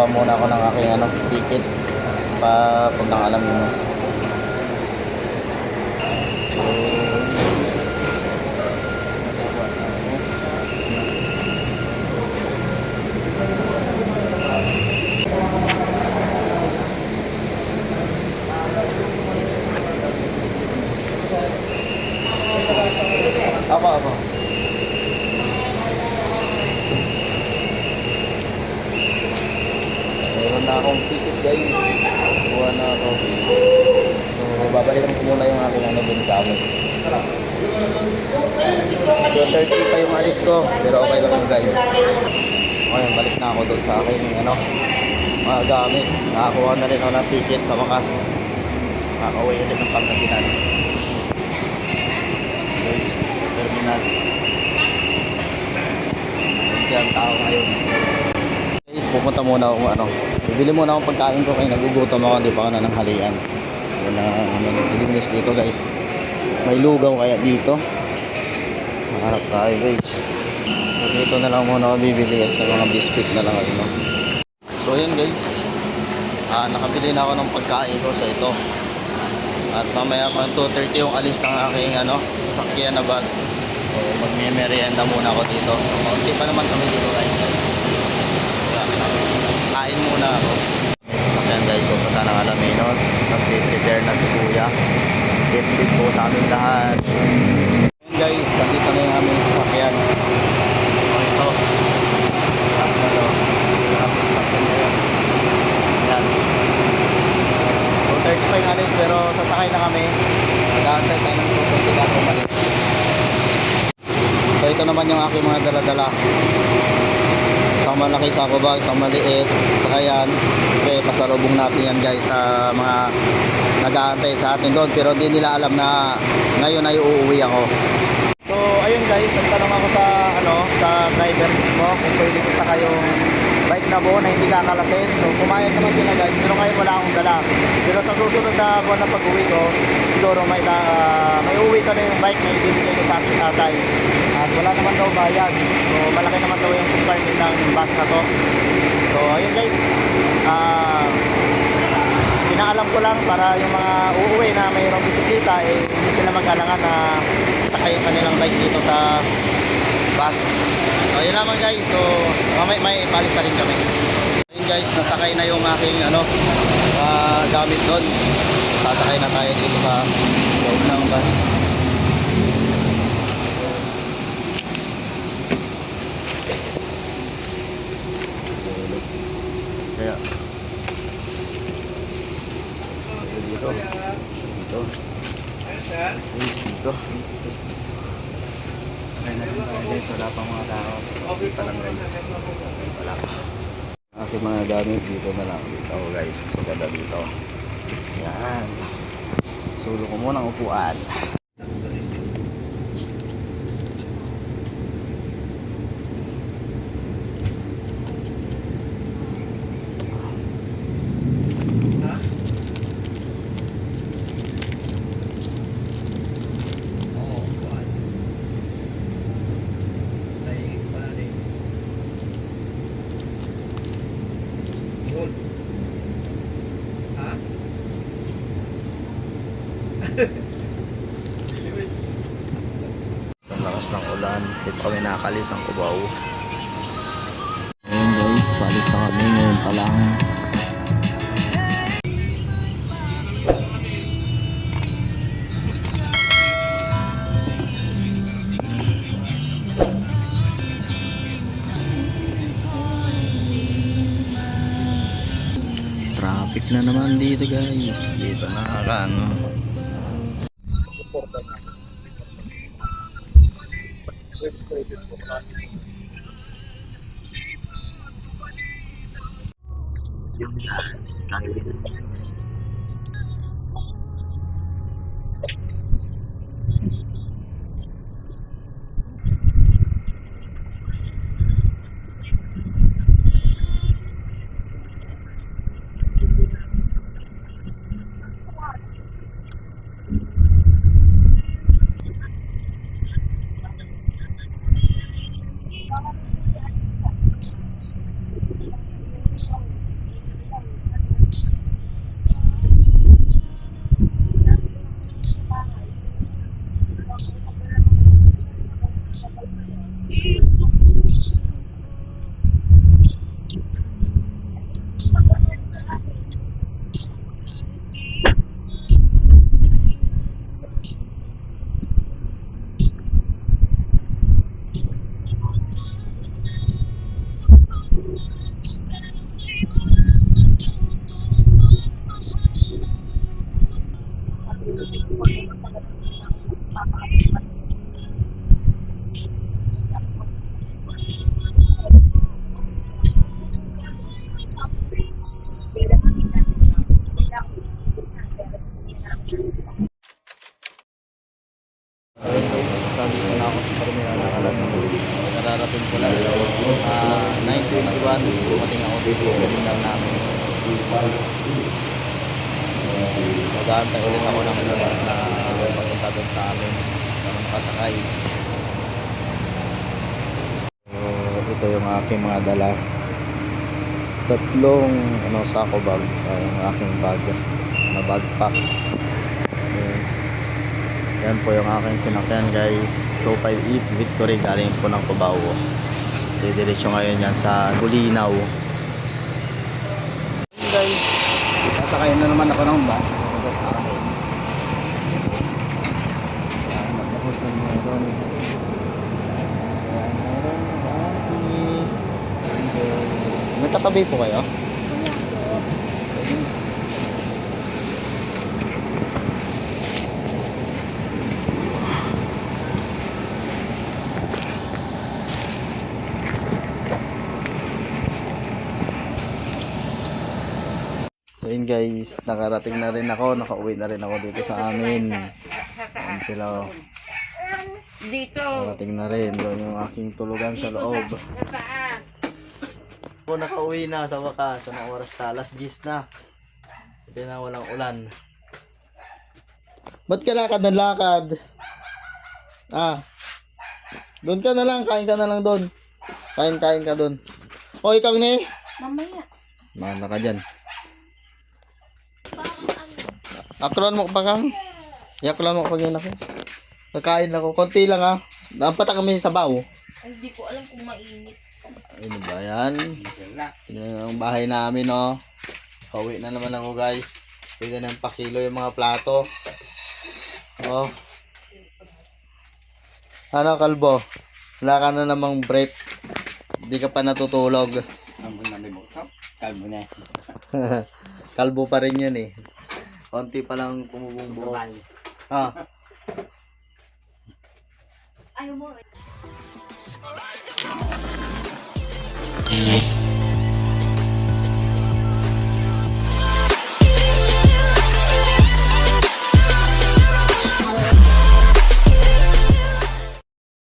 kukuha muna ako ng aking ticket papuntang Alaminos. Apa. Meron na akong ticket guys. Kuha na ako. So babalikan ko muna yung aking din gamit. 2:30 pa yung alis ko, pero okay lang yung guys. Okay, balik na ako doon sa aking mga gamit. Nakakuha na rin ako ng ticket sa wakas. Nakakauwi ulit ng Pangasinan. Guys, terminal. Hindi ang tao ngayon. Guys, pupunta muna ako bibili muna akong pagkain ko, kaya nagugutom ako, hindi pa ako nananghalian. Wala nilinis dito guys. May lugaw kaya dito. Mahanap tayo guys. So dito na lang muna ako bibili kasi mga biscuit na lang So yun guys, nakabili na ako ng pagkain ko sa ito. At mamaya pa 2:30 yung alis ng aking sasakyan na bus. So magme-merienda muna ako dito. So konti pa naman kami dito guys. Kain muna ako. May sasakyan guys, pupunta ng Alaminos. Nag-prepare na si Kuya. Keep safe po sa aming lahat. Yun guys, nandito na yung aming sasakyan. So ito. Last na to. Yan. 2:30 pa yung alis pero sasakay na kami. Nag-aantay tayo ng 2:30 bago umalis. So ito naman yung aking mga dala-dala. Isang malaki sako bag, isang maliit. Saka yan, pasalubong natin yan guys sa mga nag-aantay sa atin doon. Pero hindi nila alam na ngayon ay uuwi ako. So ayun guys, nagtanong ako sa driver mismo kung pwede isa kayong bike na buo na hindi kakalasin. So pumayag naman sila guys, pero ngayon wala akong dala. Pero sa susunod na buwan na pag-uwi ko, siguro may uwi ko na yung bike na ibibigay ko sa ating tatay. At wala naman daw bayad. So malaki naman daw yung compartment ng bus na to. So ayun guys, pinaalam ko lang para yung mga uuwi na mayroong bisikleta hindi sila mag-alangan na sakay yung kanilang bike dito sa bus. So ayun naman guys, so may palis na rin kami. Ayun guys, nasakay na yung aking gamit doon. Sasakay na tayo dito sa loob ng bus. Kaya dito dito sakay na rin tayo guys. Wala pang mga tao, okay pa lang guys, wala pa. Aking mga gamit dito na lang dito guys. So ganda dito, yan. Sulo ko muna ang upuan. Sa lakas ng ulan, di pa kami nakakalis ng Cubao. Ayun guys, palis na kami ngayon pa lang. Traffic na naman dito guys. Dito na guys, dito na ako sa terminal ng Alamos. Kararating ko lang. 9:21, dumating ako dito yung terminal namin. Mag-aantay ulit ako ng bus na papunta doon sa amin. Parang pasakay. So, ito yung aking mga dala. Tatlong sako bag sa aking bag na backpack. Yan po yung aking sinakyan guys, 258 Victory galing po ng Cubao. Didiretso ngayon yan sa Bulinaw. Guys, sasakay na naman ako ng bus papunta sa amin. Hanap ako sa meron. May katabi po kayo? So yun guys, nakarating na rin ako, nakauwi na rin ako dito sa amin. Ayan sila. Dito. Nakarating na rin, doon yung aking tulugan sa loob. Ako nakauwi na sa wakas, anong oras na? Alas 10 na. Hindi na walang ulan. Ba't ka lakad ng lakad? Doon ka na lang, kain ka na lang doon. Kain ka doon. O ikaw ni? Mamaya. Mahala ka dyan. Aklan mo pa kang? Yaklan mo pa yun ako. Kakain ako. Konti lang Dapat kami sa sabaw. Hindi ko alam kung mainit. Ano ba yan? Yan ang bahay namin Pauwi na naman ako guys. Pwede na pakilo yung mga plato. Ano kalbo? Wala ka na namang break. Hindi ka pa natutulog. Kalbo na. Kalbo pa rin yan eh. Konti pa lang kumubong buo. Ayaw mo.